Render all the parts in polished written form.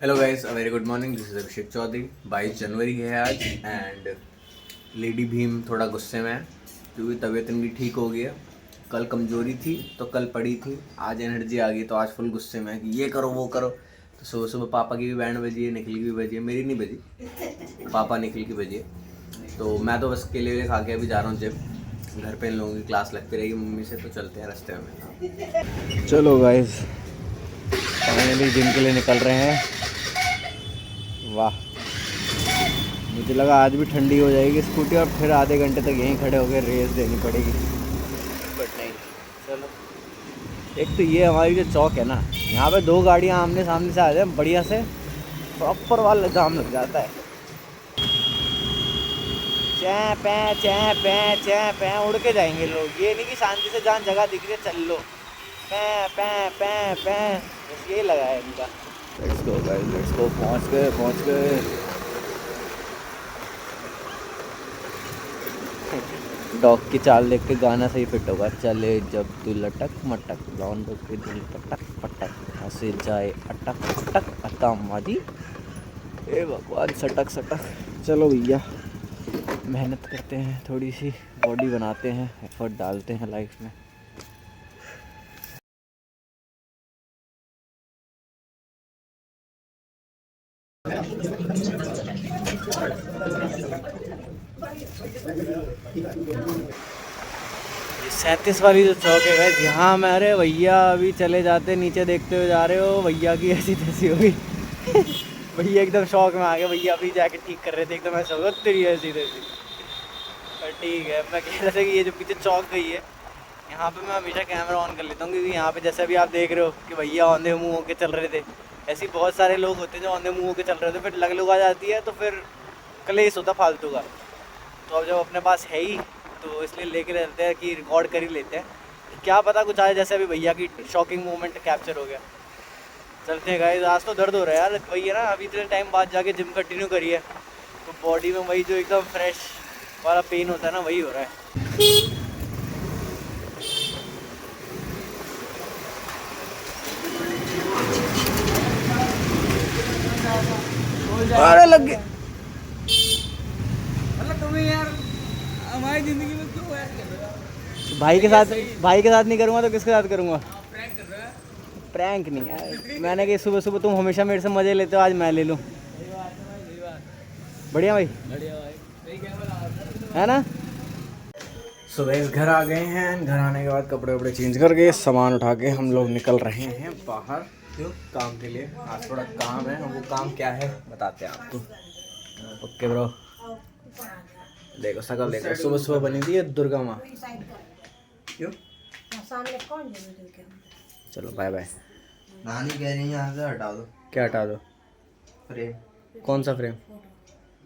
Hello guys, a very good morning. This is Abhishek Chaudhary. 22 जनवरी है आज एंड लेडी भीम थोड़ा गुस्से में है क्योंकि तबीयत इनकी ठीक हो गई है। कल कमज़ोरी थी तो कल पड़ी थी, आज एनर्जी आ गई तो आज फुल गुस्से में है कि ये करो वो करो। तो सुबह सुबह पापा की भी बैंड बजी है, निखिल की भी बजी है, मेरी नहीं बजी, पापा निखिल की बजी है। तो मैं तो बस केले वेले खा के अभी जा रहा हूँ जिम। घर पे इन लोगों की क्लास लगती रहेगी मम्मी से, तो चलते हैं रास्ते में। चलो गाइस, फाइनली जिम के लिए निकल रहे हैं। वाह, मुझे लगा आज भी ठंडी हो जाएगी स्कूटी और फिर आधे घंटे तक यहीं खड़े होकर रेस देनी पड़ेगी, बट नहीं। चलो, एक तो ये हमारी जो चौक है ना, यहाँ पे दो गाड़ियाँ आमने सामने से आ जाए बढ़िया से प्रॉपर वाला जाम लग जाता है। चै पै उड़ के जाएंगे लोग, ये नहीं कि शांति से जहाँ जगह दिख रही है चल लो। पै पै पै पै बस यही लगा है इनका। Let's go guys, let's go. पहुँच गए। डॉग की चाल देख के गाना सही फिट होगा। चले जब तू लटक मटक, लौंडों के दिल पटक पटक, हंसे जाए अटक अटक अता माजी, ए भगवान सटक सटक। चलो भैया, मेहनत करते हैं, थोड़ी सी बॉडी बनाते हैं, एफर्ट डालते हैं लाइफ में। ये 37 वाली जो चौक है गाइस, यहाँ मैं, अरे भैया अभी चले जाते, नीचे देखते हुए जा रहे हो, भैया की ऐसी तैसी हो गई। भैया एकदम शौक में आ गए, भैया अभी जाके ठीक कर रहे थे, एकदम ऐसा होगा तेरी ऐसी तैसी। पर ठीक है, मैं कह रहा था कि ये जो पीछे चौक गई है, यहाँ पे मैं हमेशा कैमरा ऑन कर लेता हूँ क्योंकि यहाँ पे जैसे अभी आप देख रहे हो कि भैया औंधे मुँह होके चल रहे थे, ऐसे ही बहुत सारे लोग होते हैं जो औंधे मुँह होके चल रहे थे, फिर लग लोग आ जाती है तो फिर कलेश होता फालतू का। तो अब जब अपने पास है ही तो इसलिए लेके रहते हैं कि रिकॉर्ड कर ही लेते हैं, क्या पता कुछ आए, जैसे अभी भैया की शॉकिंग मोमेंट कैप्चर हो गया। चलते हैं गाइस, आज तो दर्द हो रहा है यार, वही है ना, अभी इतने टाइम बाद जाके जिम कंटिन्यू करी है तो बॉडी में वही जो एकदम फ्रेश वाला पेन होता है ना, वही हो रहा है। अरे लग गया। मतलब तुम्हें यार हमारी जिंदगी में क्यों ऐड कर रहे हो? भाई के साथ नहीं करूँगा तो किसके साथ करूँगा? प्रैंक कर रहे हो? प्रैंक नहीं यार, मैंने कहा सुबह सुबह तुम हमेशा मेरे से मज़े लेते हो, आज मैं ले लूँ। बढ़िया भाई, है ना। सुबह घर आ गए हैं, घर आने के बाद कपड़े वपड़े चेंज करके सामान उठा के हम लोग निकल रहे हैं बाहर। क्यों? काम के लिए। आज थोड़ा काम है, वो काम क्या है बताते हैं आपको। ओके ब्रो, देखो शकल देखो, सुबह सुबह बनी थी दुर्गा माँ। क्यों? चलो बाय बाय। नानी कह रही है यहाँ से हटा दो। क्या हटा दो? फ्रेम। कौन सा फ्रेम?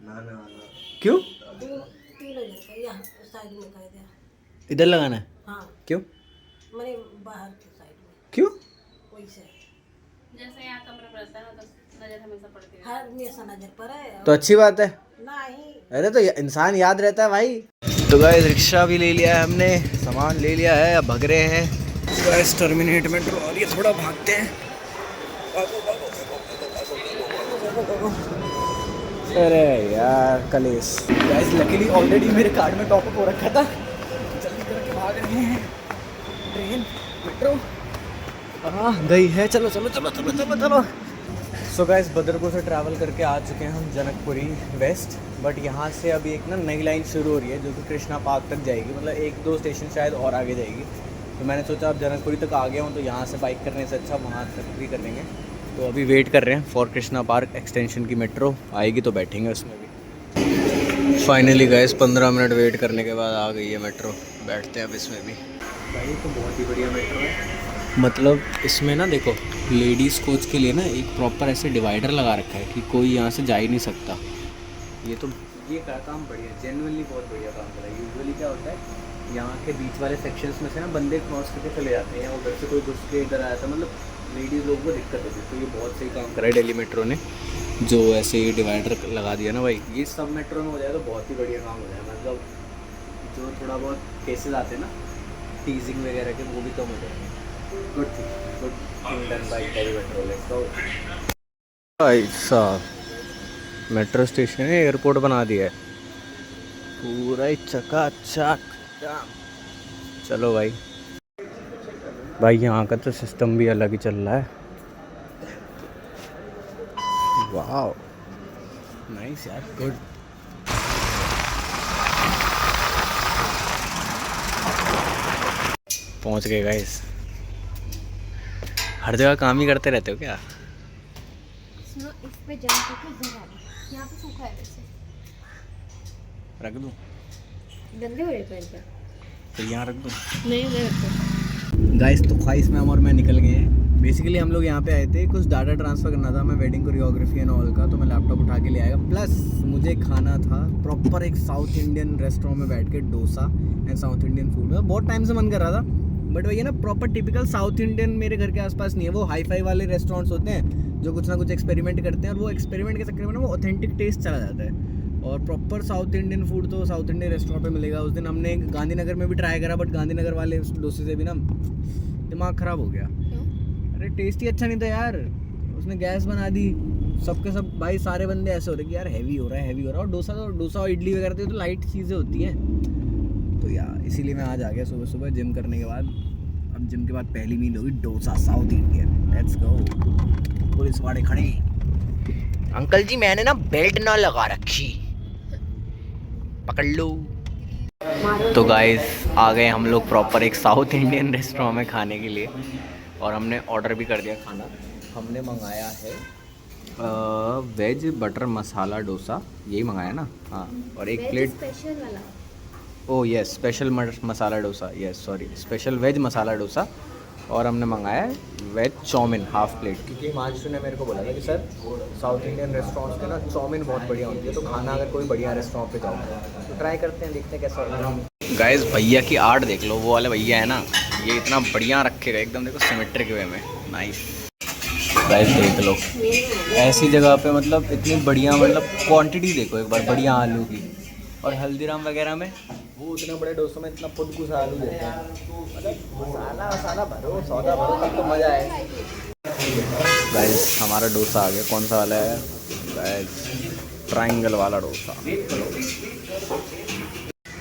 नाना वाला। क्यों? इधर लगाना है? हाँ। क्यों? मैंने बाहर की साइड में। क्यों? वैसे जैसे यहाँ कमरा रहता है ना, तो नजर हमेशा पड़ती है। हर हमेशा नजर पर है तो अच्छी बात है। नहीं। अरे तो इंसान याद रहता है भाई। तो गाइस, रिक्शा भी ले लिया है हमने, सामान ले लिया है, अब भग रहे हैं गाइस टर्मिनेट मेट्रो, और ये थोड़ा भागते हैं। अरे यार कलेश। गाइस लकीली ऑलरेडी मेरे कार्ड में टॉप अप हो रखा था, जल्दी करके भाग रहे हैं। ट्रेन मेट्रो गई है, चलो चलो चलो चलो चलो चलो। सो गाइस, बदरपुर से ट्रैवल करके आ चुके हैं हम जनकपुरी वेस्ट, बट यहाँ से अभी एक ना नई लाइन शुरू हो रही है जो कि कृष्णा पार्क तक जाएगी, मतलब एक दो स्टेशन शायद और आगे जाएगी। तो मैंने सोचा अब जनकपुरी तक आ गया हूँ तो यहाँ से बाइक करने से अच्छा वहाँ तक भी कर लेंगे। तो अभी वेट कर रहे हैं फॉर कृष्णा पार्क एक्सटेंशन की मेट्रो आएगी तो बैठेंगे उसमें भी। फाइनली गाइस 15 मिनट वेट करने के बाद आ गई है मेट्रो, बैठते हैं अब इसमें भी। भाई तो बहुत ही बढ़िया मेट्रो है, मतलब इसमें ना देखो लेडीज़ कोच के लिए ना एक प्रॉपर ऐसे डिवाइडर लगा रखा है कि कोई यहाँ से जा ही नहीं सकता। ये तो ये काम बढ़िया, जेन्युइनली बहुत बढ़िया काम करा है। यूजुअली क्या होता है, यहाँ के बीच वाले सेक्शंस में से ना बंदे क्रॉस करके चले जाते हैं, उधर से कोई घुस के इधर आया था, मतलब लेडीज़ लोगों को दिक्कत होती है। तो ये बहुत सही काम करा है दिल्ली मेट्रो ने, जो ऐसे ये डिवाइडर लगा दिया ना भाई। ये सब मेट्रो में हो जाए तो बहुत ही बढ़िया काम हो जाए, मतलब जो थोड़ा बहुत केसेस आते हैं ना टीजिंग वगैरह के, वो भी कम हो जाएंगे। Good thing done by Delhi metro. Let's go. भाई साहब, मेट्रो स्टेशन है, एयरपोर्ट बना दिया है पूरा ही चकाचक। चलो भाई, भाई यहाँ का तो सिस्टम भी अलग ही चल रहा है। वाह, नाइस यार, गुड। पहुँच गए गाइस। हर जगह काम ही करते रहते हो क्या? सुनो, इस पे जंप करके इधर आ जाओ। यहाँ पे सूखा है वैसे। रख दूँ? गंदे हो रहे पैर पे। तो यहाँ रख दूँ? नहीं नहीं रखो। गाइस तो ख्वाहिश मैम और मैं निकल गए हैं। बेसिकली हम लोग यहाँ पे आए थे, कुछ डाटा ट्रांसफ़र करना था मैं वेडिंग कोरियोग्राफी एंड ऑल का, तो मैं लैपटॉप उठा के ले आएगा। प्लस मुझे खाना था प्रॉपर एक साउथ इंडियन रेस्टोरेंट में बैठ के, dosa and south Indian food में बहुत टाइम से मन कर रहा था। बट वही है ना, प्रॉपर टिपिकल साउथ इंडियन मेरे घर के आसपास नहीं है। वो हाई फाई वाले रेस्टोरेंट्स होते हैं जो कुछ ना कुछ एक्सपेरिमेंट करते हैं, और वो एक्सपेरिमेंट के चक्कर में ना वो ऑथेंटिक टेस्ट चला जाता है। और प्रॉपर साउथ इंडियन फूड तो साउथ इंडियन रेस्टोरेंट पे मिलेगा। उस दिन हमने गांधीनगर में भी ट्राई करा, बट गांधीनगर वाले डोसे से भी ना दिमाग ख़राब हो गया। अरे टेस्ट ही अच्छा नहीं था यार, उसने गैस बना दी। सबके सब भाई, सारे बंदे ऐसे हो रहे कि यार हैवी हो रहा है, हैवी हो रहा है। और डोसा और इडली वगैरह तो लाइट चीज़ें होती हैं। तो यार इसीलिए मैं आज आ गया सुबह सुबह जिम करने के बाद। अब जिम के बाद पहली मील होगी dosa south Indian. Let's go. Police वाले खड़े, अंकल जी मैंने ना बेल्ट ना लगा रखी, पकड़ लो। तो गाइस आ गए हम लोग प्रॉपर एक साउथ इंडियन रेस्टोरेंट में खाने के लिए, और हमने ऑर्डर भी कर दिया खाना। हमने मंगाया है वेज बटर मसाला डोसा, यही मंगाया ना? हाँ, और एक प्लेट स्पेशल वाला। Oh yes, special masala dosa, yes sorry, special veg masala dosa. और हमने मंगाया है वेज चाउमीन हाफ प्लेट, क्योंकि हिमांशु ने मेरे को बोला था कि सर साउथ इंडियन रेस्टोरेंट्स के ना चाउमीन बहुत बढ़िया होती है, तो खाना अगर कोई बढ़िया रेस्टोरेंट पे जाओ तो ट्राई करते हैं, देखते हैं कैसा होता है। गाइस भैया की आर्ट देख लो, वो वाले भैया है ना, ये इतना बढ़िया रखेगा एकदम, देखो सिमेट्रिक वे में, नाइस। गाइस देख लो, ऐसी जगह पे मतलब इतनी बढ़िया, मतलब क्वांटिटी देखो एक बार, बढ़िया आलू की। और हल्दीराम वगैरह में वो इतने बड़े डोसों में इतना खुद कुछ आलू देते हैं, मतलब मसाला वसाला भरो, सौदा भरो, तब तो मज़ा आए। गाइस हमारा डोसा आ गया। कौन सा वाला है गाइस? ट्रायंगल वाला dosa.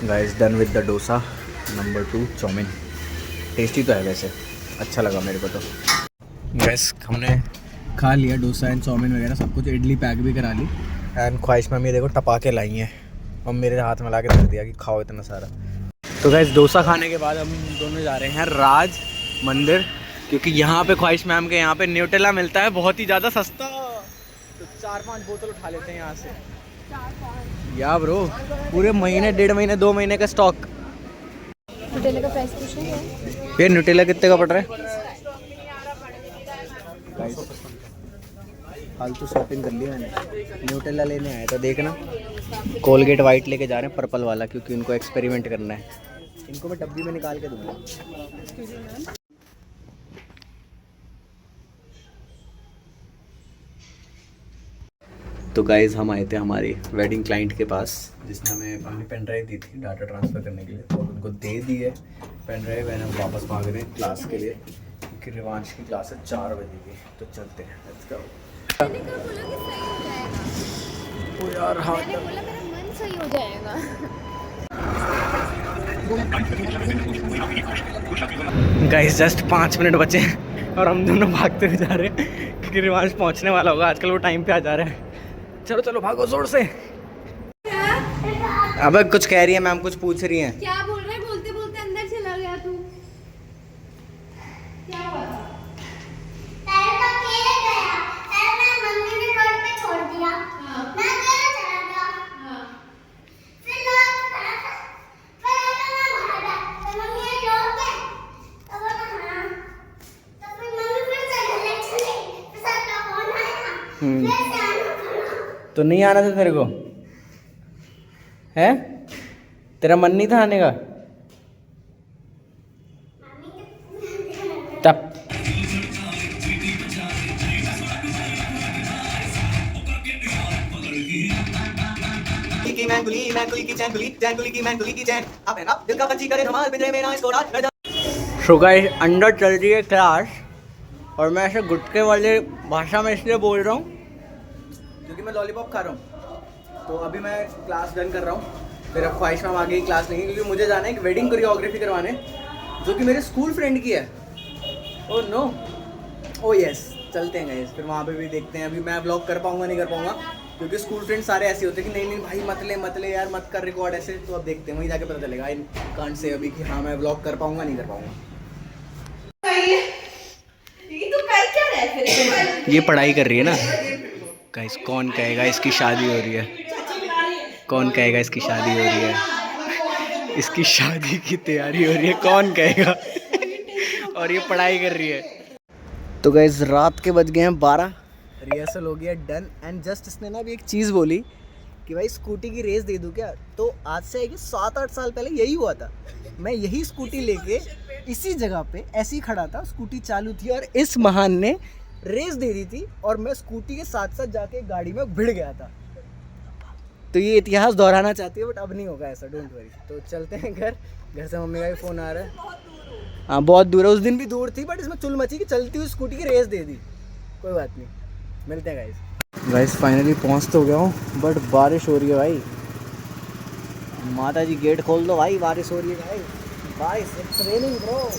Guys done with the dosa number 2 chow mein. Tasty तो है वैसे, अच्छा लगा मेरे को तो। गाइस हमने खा लिया डोसा एंड चाउमीन वगैरह सब कुछ, इडली पैक भी करा ली। एंड ख्वाहिश मम्मी देखो टपा के लाई हैं, और मेरे हाथ में ला के धर दिया कि खाओ इतना सारा। तो गाइस डोसा खाने के बाद हम दोनों जा रहे हैं राज मंदिर, क्योंकि यहाँ पे ख्वाहिश मैम के यहाँ पे न्यूटेला मिलता है बहुत ही ज़्यादा सस्ता। तो 4-5 बोतल उठा लेते हैं यहाँ से। या ब्रो, पूरे महीने, 1.5 महीने, 2 महीने का स्टॉक। न्यूटेला का प्राइस कुछ नहीं है। ये न्यूटेला कितने का पड़ रहा है? फालतू शॉपिंग कर लिया मैंने, न्यूटेला लेने आया था। देखना कोलगेट वाइट लेके जा रहे हैं, पर्पल वाला, क्योंकि इनको एक्सपेरिमेंट करना है। इनको मैं डब्बी में निकाल के दूंगा। तो गाइज हम आए थे हमारे वेडिंग क्लाइंट के पास, जिसने हमें अपनी पेन ड्राइव दी थी डाटा ट्रांसफ़र करने के लिए, तो उनको दे दी है पेन ड्राइव। एंड हम वापस भाग रहे हैं क्लास के लिए, क्योंकि रिवांश की क्लास है 4 बजे की। तो चलते हैं, लेट्स गो। ओ यार हाँ, मैंने बोला मेरा मन सही हो जाएगा। गाइस जस्ट 5 मिनट बचे हैं और हम दोनों भागते हुए जा रहे हैं, क्योंकि रिवांश पहुंचने वाला होगा। आजकल वो टाइम पे आ जा रहा है। चलो चलो भागो जोर से। अब कुछ कह रही है मैम, कुछ पूछ रही हैं। क्या बोल रहा है? बोलते बोलते अंदर चला गया तू। क्या हुआ था? पहले तो अकेले गया, फिर मैं मम्मी ने रोड पे छोड़ दिया। मैं अकेले चला गया। फिर लोग फिर मैं बाहर गया, तो मम्मी ने रोक के तो बोला हाँ, तो फिर मम्मी फिर चले चली, फिर सबका फोन आया, फिर से आना पड़ा। तो नहीं आना था तेरे को? है तेरा मन नहीं था आने का? तब सो गाइस अंदर चल रही है क्लास, और मैं ऐसे गुटके वाले भाषा में इसलिए बोल रहा हूँ क्योंकि मैं लॉलीपॉप खा रहा हूँ। तो अभी मैं क्लास डन कर रहा हूँ, फिर अब ख्वाहिश में आगे ही क्लास लेंगे, क्योंकि मुझे जाना है एक वेडिंग कोरियोग्राफी करवाने जो कि मेरे स्कूल फ्रेंड की है। ओह नो, ओह यस, चलते हैं गाइस, फिर वहाँ पे भी देखते हैं। अभी मैं व्लॉग कर पाऊँगा नहीं कर पाऊँगा, क्योंकि स्कूल फ्रेंड सारे ऐसे होते हैं कि नहीं भाई मत ले यार, मत कर रिकॉर्ड ऐसे। तो अब देखते हैं, वहीं जाके पता चलेगा। आई कांट से अभी कि हाँ मैं व्लॉग कर पाऊँगा नहीं कर पाऊँगा। ये पढ़ाई कर रही है ना गाइस, कौन कहेगा इसकी शादी हो रही है, कौन कहेगा इसकी शादी हो रही है, इसकी शादी की तैयारी हो रही है, कौन कहेगा। और ये पढ़ाई कर रही है। तो गाइस रात के बज गए हैं 12, रिहर्सल हो गया डन। एंड जस्ट इसने ना अभी एक चीज़ बोली कि भाई स्कूटी की रेस दे दूँ क्या। तो आज से आएगी 7-8 साल पहले यही हुआ था। मैं यही स्कूटी लेके इसी जगह पे ऐसे ही खड़ा था, स्कूटी चालू थी और इस महान ने रेस दे दी थी और मैं स्कूटी के साथ साथ जाके गाड़ी में भिड़ गया था। तो ये इतिहास दोहराना चाहती है, बट अब नहीं होगा ऐसा, डोंट वरी। तो चलते हैं घर से मम्मी का भी फ़ोन आ रहा है। हाँ बहुत दूर है, उस दिन भी दूर थी, बट इसमें चुल मची कि चलती हुई स्कूटी की रेस दे दी। कोई बात नहीं, मिलते हैं गाइस फाइनली पहुँच तो गया हूँ, बट बारिश हो रही है भाई। माता जी गेट खोल दो भाई, बारिश हो रही है भाई, बारिश, इट्स रेनिंग ब्रो।